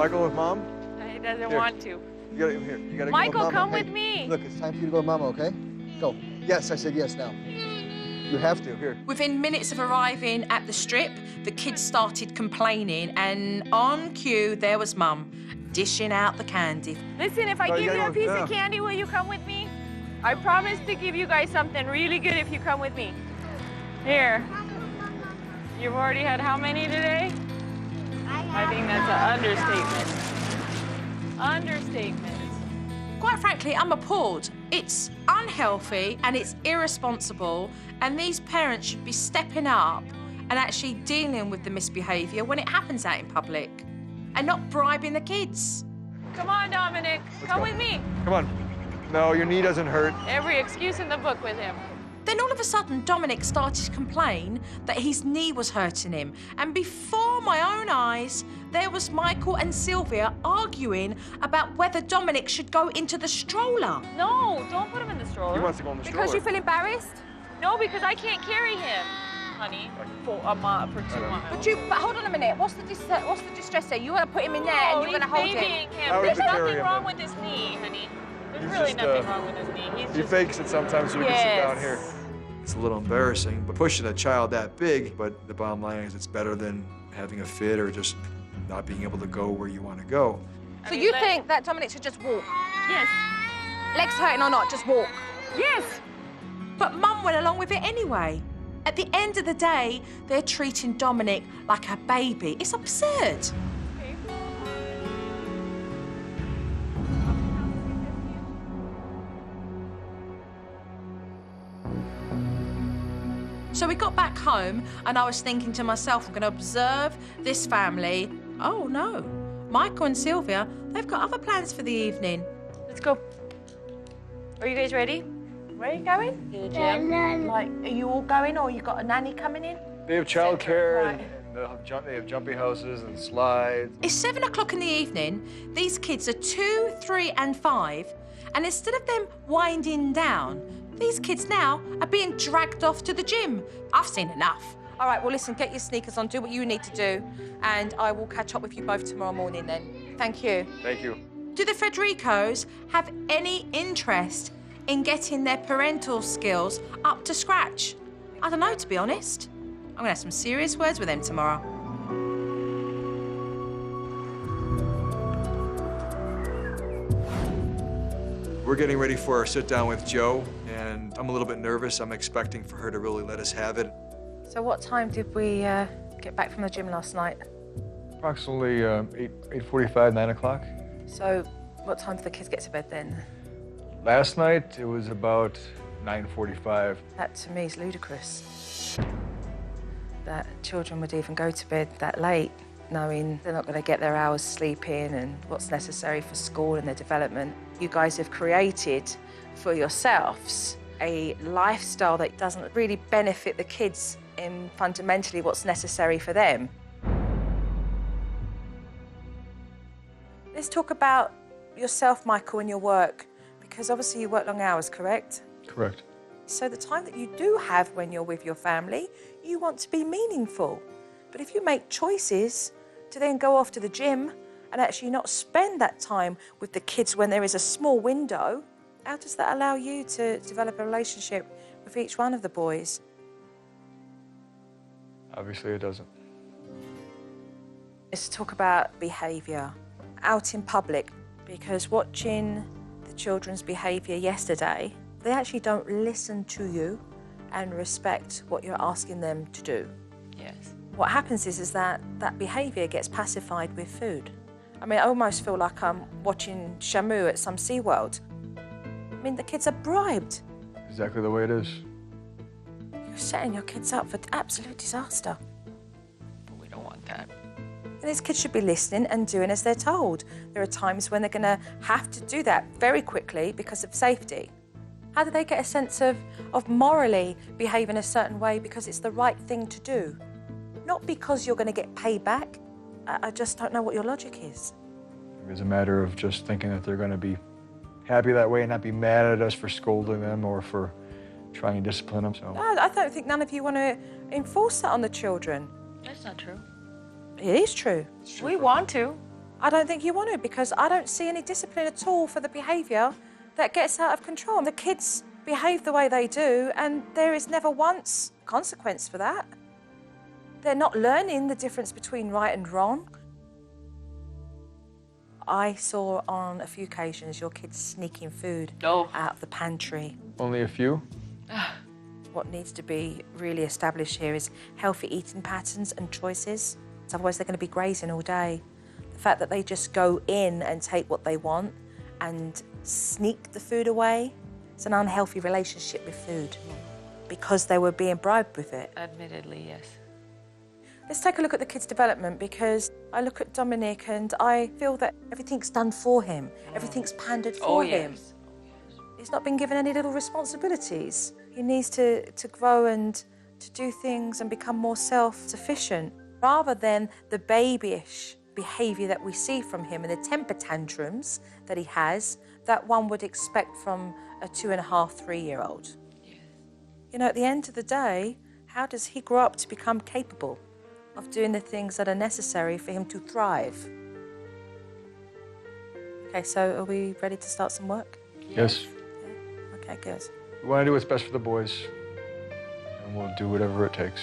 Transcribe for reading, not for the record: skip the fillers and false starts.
Michael with Mom? He doesn't Here. want to. You gotta, here, you gotta Michael, go with Mama. come Hey, with me. Look, it's time for you to go with Mama, okay? Go. Yes, I said yes now. You have to, here. Within minutes of arriving at the strip, the kids started complaining, and on cue, there was Mum, dishing out the candy. Listen, if I No, you give you gotta a go piece now. of candy, will you come with me? I promise to give you guys something really good if you come with me. Here. You've already had how many today? I think that's an understatement. Understatement. Quite frankly, I'm appalled. It's unhealthy and it's irresponsible, and these parents should be stepping up and actually dealing with the misbehavior when it happens out in public and not bribing the kids. Come on, Dominic. Let's Come go. with me. Come on. No, your knee doesn't hurt. Every excuse in the book with him. Then all of a sudden, Dominic started to complain that his knee was hurting him. And before my own eyes, there was Michael and Sylvia arguing about whether Dominic should go into the stroller. No, don't put him in the stroller. He wants to go in the stroller. Because you feel embarrassed? No, because I can't carry him, honey, for 2 months. But hold on a minute. What's the distress there? You want to put him in there and you're going to hold him. him. I would There's carry nothing him, wrong but- with his knee, honey. There's He's really just, nothing wrong with his knee. He's He just... fakes it sometimes so we can sit down here. Yes. It's a little embarrassing, but pushing a child that big, but the bottom line is it's better than having a fit or just not being able to go where you want to go. So you think that Dominic should just walk? Yes. Legs hurting or not, just walk. Yes. But Mum went along with it anyway. At the end of the day, they're treating Dominic like a baby. It's absurd. So we got back home, and I was thinking to myself, I'm going to observe this family. Oh, no. Michael and Sylvia, they've got other plans for the evening. Let's go. Are you guys ready? Where are you going? To the gym. Like, are you all going or you got a nanny coming in? They have childcare and they have jumping houses and slides. It's 7 o'clock in the evening. These kids are 2, 3, and 5. And instead of them winding down, these kids now are being dragged off to the gym. I've seen enough. All right, well, listen, get your sneakers on, do what you need to do, and I will catch up with you both tomorrow morning then. Thank you. Thank you. Do the Federicos have any interest in getting their parental skills up to scratch? I don't know, to be honest. I'm gonna have some serious words with them tomorrow. We're getting ready for our sit down with Jo, and I'm a little bit nervous. I'm expecting for her to really let us have it. So what time did we get back from the gym last night? Approximately 8:45, 9 o'clock. So what time did the kids get to bed then? Last night, it was about 9:45. That, to me, is ludicrous. That children would even go to bed that late, knowing they're not going to get their hours sleep in and what's necessary for school and their development. You guys have created for yourselves a lifestyle that doesn't really benefit the kids in fundamentally what's necessary for them. Let's talk about yourself, Michael, and your work, because obviously you work long hours, correct? Correct. So the time that you do have when you're with your family, you want to be meaningful. But if you make choices to then go off to the gym and actually not spend that time with the kids when there is a small window, how does that allow you to develop a relationship with each one of the boys? Obviously, it doesn't. Let's talk about behaviour out in public, because watching the children's behaviour yesterday, they actually don't listen to you and respect what you're asking them to do. Yes. What happens is that behaviour gets pacified with food. I mean, I almost feel like I'm watching Shamu at some SeaWorld. I mean, the kids are bribed. Exactly the way it is. You're setting your kids up for absolute disaster. But we don't want that. And these kids should be listening and doing as they're told. There are times when they're going to have to do that very quickly because of safety. How do they get a sense of morally behaving a certain way because it's the right thing to do? Not because you're going to get paid back. I just don't know what your logic is. It's a matter of just thinking that they're going to be happy that way and not be mad at us for scolding them or for trying to discipline them. So I don't think none of you want to enforce that on the children. That's not true. It is true. We want to. I don't think you want to, because I don't see any discipline at all for the behaviour that gets out of control. The kids behave the way they do, and there is never once a consequence for that. They're not learning the difference between right and wrong. I saw on a few occasions your kids sneaking food out of the pantry. Only a few? What needs to be really established here is healthy eating patterns and choices. Otherwise, they're going to be grazing all day. The fact that they just go in and take what they want and sneak the food away, it's an unhealthy relationship with food because they were being bribed with it. Admittedly, yes. Let's take a look at the kid's development, because I look at Dominic and I feel that everything's done for him. Everything's pandered for him. He's not been given any little responsibilities. He needs to grow and to do things and become more self-sufficient, rather than the babyish behaviour that we see from him and the temper tantrums that he has that one would expect from a 2.5, 3-year-old. Yes. You know, at the end of the day, how does he grow up to become capable of doing the things that are necessary for him to thrive? Okay, so are we ready to start some work? Yes. Yeah? Okay, good. We want to do what's best for the boys, and we'll do whatever it takes.